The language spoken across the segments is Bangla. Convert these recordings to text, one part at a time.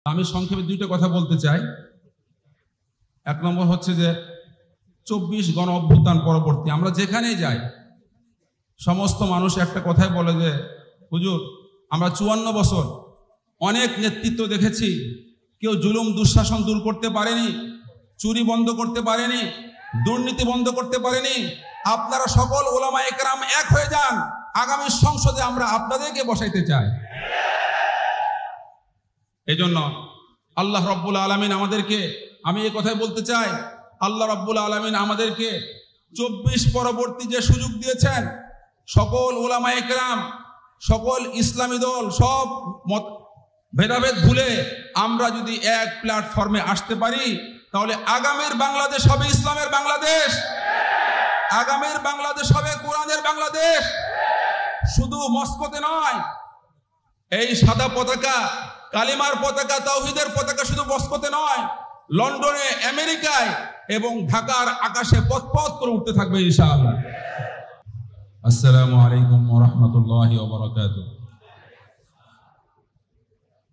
আমি সংক্ষেপে দুইটা কথা বলতে চাই। এক নম্বর হচ্ছে যে 24 গণ অভ্যুত্থান পরবর্তী আমরা যেখানেই যাই সমস্ত মানুষ একটা কথাই বলে যে হুজুর আমরা 54 বছর অনেক নেতৃত্ব দেখেছি, কেউ জুলুম দুঃশাসন দূর করতে পারেনি, চুরি বন্ধ করতে পারেনি, দুর্নীতি বন্ধ করতে পারেনি। আপনারা সকল উলামায়ে কেরাম এক হয়ে যান, আগামী সংসদে আমরা আপনাদেরকে বসাইতে চাই। এজন্য আল্লাহ রাব্বুল আলামিন আমাদেরকে, আমি এই কথাই বলতে চাই, আল্লাহ রাব্বুল আলামিন আমাদেরকে 24 পরবর্তী যে সুযোগ দিয়েছেন, সকল উলামায়ে কেরাম, সকল ইসলামী দল সব মত ভেদাভেদ ভুলে আমরা যদি এক প্ল্যাটফর্মে আসতে পারি, তাহলে আগামীর বাংলাদেশ হবে ইসলামের বাংলাদেশ, আগামীর বাংলাদেশ হবে কোরআনের বাংলাদেশ। শুধু মস্কোতে নয়, এই সাদা পতাকা, কালিমার পতাকা, তাওহীদের পতাকা শুধু মস্কোতে নয়, লন্ডনে, আমেরিকায় এবং ঢাকার আকাশে পথ করে উঠতে থাকবে ইনশাআল্লাহ। আসসালামু আলাইকুম ওয়া রাহমাতুল্লাহি ওয়া বারাকাতুহু।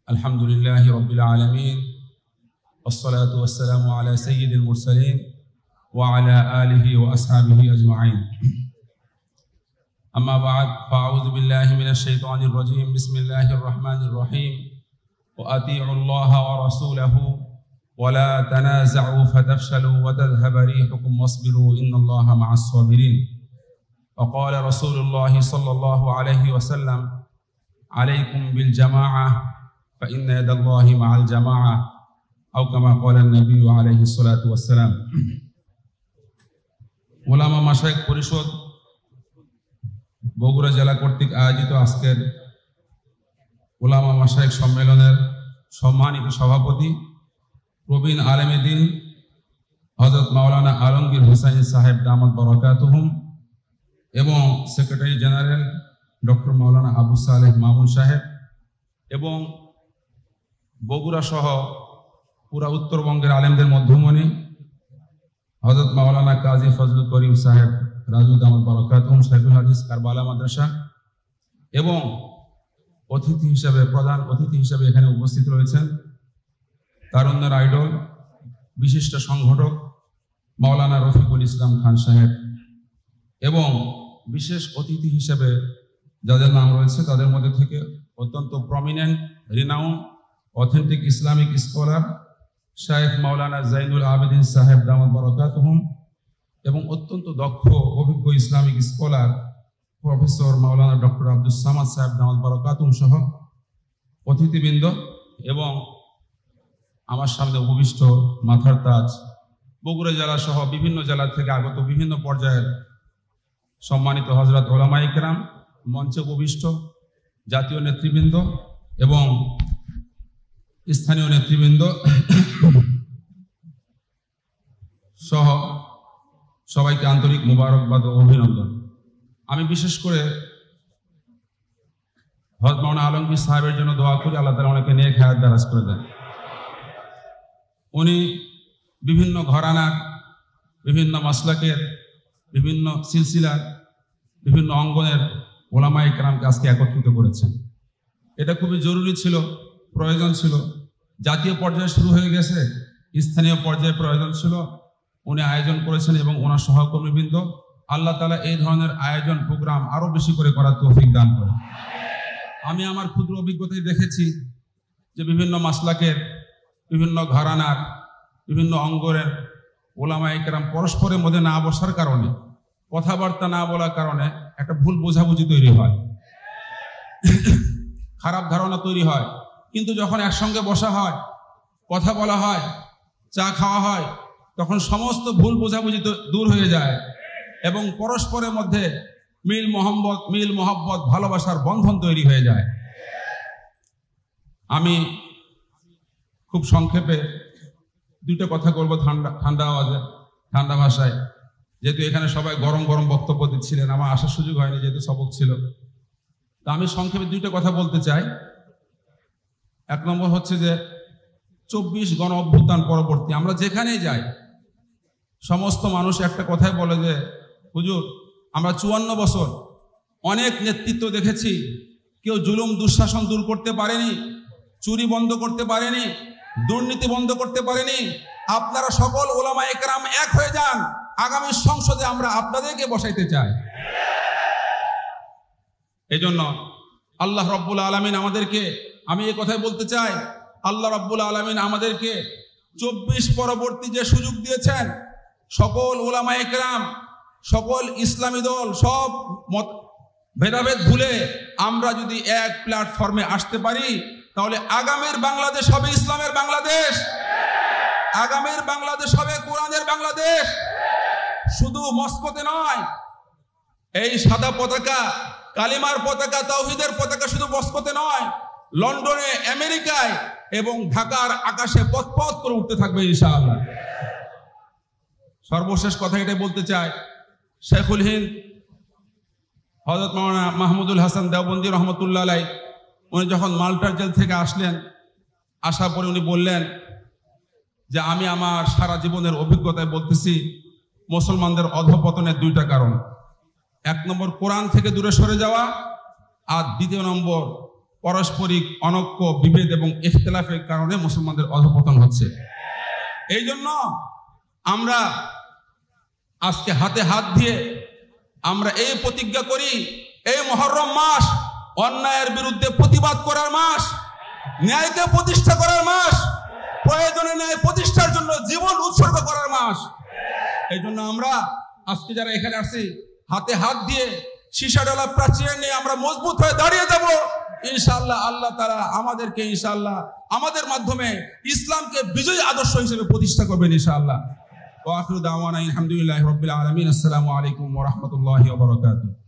আলহামদুলিল্লাহি রাব্বিল আলামিন, والصلاة والسلام على سيد المرسلين وعلى آله وأصحابه أجمعين. أما بعد، فأعوذ بالله من الشيطان الرجيم. بسم الله الرحمن الرحيم. وأطيعوا الله ورسوله ولا تنازعوا فتفشلوا وتذهب ريحكم واصبروا إن الله مع الصابرين. وقال رسول الله صلى الله عليه وسلم: عليكم بالجماعة فإن يد الله مع الجماعة أو كما قال النبي عليه الصلاة والسلام. উলামা মাশায়েখ পরিষদ বগুড়া জেলা কর্তৃক আয়োজিত আজকের উলামা মাশায়েখ সম্মেলনের সম্মানিত সভাপতি প্রবীণ আলেমে দ্বীন হযরত মাওলানা আলমগীর হোসাইন সাহেব দামাত বরকাতুহুম এবং সেক্রেটারি জেনারেল ডক্টর মাওলানা আবু সালেহ মামুন সাহেব এবং বগুড়া সহ পুরা উত্তরবঙ্গের আলেমদের মধ্যমণি হযরত মাওলানা কাজী ফজলুল করিম সাহেব রাজু দামাত বরকাতুহুম শাইখুল হাদিস কারবালা মাদ্রাসা এবং অতিথি হিসেবে, প্রধান অতিথি হিসেবে এখানে উপস্থিত রয়েছেন তারুণ্যের আইডল, বিশিষ্ট সংগঠক মাওলানা রফিকুল ইসলাম খান সাহেব এবং বিশেষ অতিথি হিসেবে যাদের নাম রয়েছে তাদের মধ্যে থেকে অত্যন্ত prominent, renowned, authentic Islamic scholar Sheikh Maulana Zainul Abedin সাহেব দামাত বরকাতুহুম এবং অত্যন্ত দক্ষ অভিজ্ঞ Islamic scholar professor Maulana doctor Abdus Samad সাহেব দামাত বরকাতুহুম সহ অতিথিবৃন্দ এবং আমার সামনে উপবিষ্ট মাথার তাজ বগুড়া জেলা সহ বিভিন্ন জেলা থেকে আগত বিভিন্ন পর্যায়ের সম্মানিত হযরত উলামায়ে কেরাম, মঞ্চে উপবিষ্ট জাতীয় নেতৃবৃন্দ এবং স্থানীয় নেতৃবৃন্দ সহ সবাইকে আন্তরিক মুবারকবাদ ও অভিনন্দন। আমি বিশেষ করে হযরত মাওলানা আলমগীর সাহেবের জন্য দোয়া করি, আল্লাহ তাআলা ওনাকে নেক হায়াত দারাজ করে দেন। উনি বিভিন্ন ঘরানার, বিভিন্ন মাসলাকের, বিভিন্ন সিলসিলার, বিভিন্ন অঙ্গনের উলামায়ে কেরামকে আজকে একত্রিত করেছেন। এটা খুবই জরুরি ছিল, প্রয়োজন ছিল। জাতীয় পর্যায়ে শুরু হয়ে গেছে, স্থানীয় পর্যায়ে প্রয়োজন ছিল। উনি আয়োজন করেছেন এবং ওনার সহকর্মীবৃন্দ, আল্লাহ তাআলা এই ধরনের আয়োজন প্রোগ্রাম আরো বেশি করে করার তৌফিক দান করেন। আমি আমার ক্ষুদ্র অভিজ্ঞতায় দেখেছি যে বিভিন্ন মাসলাকের, বিভিন্ন ঘরানার, বিভিন্ন অঙ্গনের উলামায়ে কেরাম পরস্পরের মধ্যে না বসার কারণে, কথাবার্তা না বলার কারণে একটা ভুল বোঝাবুঝি তৈরি হয়, খারাপ ধারণা তৈরি হয়। কিন্তু যখন একসঙ্গে বসা হয়, কথা বলা হয়, চা খাওয়া হয়, তখন সমস্ত ভুল বোঝাবুঝি দূর হয়ে যায় এবং পরস্পরের মধ্যে মিল মহব্বত, ভালোবাসার বন্ধন তৈরি হয়ে যায়। আমি খুব সংক্ষেপে দুটো কথা বলবো, ঠান্ডা আওয়াজে, ঠান্ডা ভাষায়, যেহেতু এখানে সবাই গরম গরম বক্তব্য দিচ্ছিলেন, আমার আসার সুযোগ হয়নি যেহেতু সবক ছিল। তা আমি সংক্ষেপে দুটো কথা বলতে চাই। এক নম্বর হচ্ছে যে 24 গণ অভ্যুত্থান পরবর্তী আমরা যেখানেই যাই সমস্ত মানুষ একটা কথাই বলে যে হুজুর আমরা 54 বছর অনেক নেতৃত্ব দেখেছি, কেউ জুলুম দুঃশাসন দূর করতে পারেনি, চুরি বন্ধ করতে পারেনি, দুর্নীতি বন্ধ করতে পারেনি। আপনারা সকল ওলামা একরাম এক হয়ে যান, আগামী সংসদে আমরা আপনাদেরকে বসাইতে চাই। এজন্য আল্লাহ রাব্বুল আলামিন আমাদেরকে, আমি এই কথাই বলতে চাই, আল্লাহ রাব্বুল আলামিন আমাদেরকে 24 পরবর্তী যে সুযোগ দিয়েছেন, সকল ওলামা একরাম, সকল ইসলামী দল, সব মত ভেদাভেদ ভুলে আমরা যদি এক প্ল্যাটফর্মে আসতে পারি, তাহলে আগামীর বাংলাদেশ হবে ইসলামের বাংলাদেশ, আগামীর বাংলাদেশ হবে কোরআনের বাংলাদেশ। শুধু মস্কোতে নয়, এই সাদা পতাকা, কালিমার পতাকা, তাওহীদের পতাকা শুধু মস্কোতে নয়, লন্ডনে, আমেরিকায় এবং ঢাকার আকাশে পথ করে উঠতে থাকবে ইনশাআল্লাহ। সর্বশেষ কথা এটাই বলতে চাই, শেখুল হিন্দ হযরত মাওলানা মাহমুদুল হাসান দেওবন্দি রহমতুল্লাহ আলাইহি, উনি যখন মাল্টার জেল থেকে আসলেন, আসার পরে উনি বললেন যে আমি আমার সারা জীবনের অভিজ্ঞতায় বলতেছি, মুসলমানদের অধঃপতনের 2টা কারণ। 1 নম্বর কোরআন থেকে দূরে সরে যাওয়া, আর 2 নম্বর পারস্পরিক অনৈক্য, বিভেদ এবং ইখতিলাফের কারণে মুসলমানদের অধঃপতন হচ্ছে। এই জন্য আমরা আজকে হাতে হাত দিয়ে আমরা এই প্রতিজ্ঞা করি, এই মুহররম মাস অন্যায়ের বিরুদ্ধে প্রতিবাদ করার মাস, ন্যায়কে প্রতিষ্ঠা করার মাস, প্রয়োজনে ন্যায় প্রতিষ্ঠার জন্য জীবন উৎসর্গ করার মাস। এই জন্য আমরা আজকে যারা এখানে আসছি, হাতে হাত দিয়ে সীসাডালা প্রাচীর নিয়ে আমরা মজবুত হয়ে দাঁড়িয়ে যাব ইনশাআল্লাহ। আল্লাহ তাআলা আমাদেরকে ইনশাআল্লাহ আমাদের মাধ্যমে ইসলামকে বিজয়ী আদর্শ হিসেবে প্রতিষ্ঠা করবেন ইনশাআল্লাহ। ওয়া আখিরু দাওয়ানা আলহামদুলিল্লাহি রাব্বিল আলামিন। আসসালামু আলাইকুম ওয়া রাহমাতুল্লাহি ওয়া বারাকাতুহু।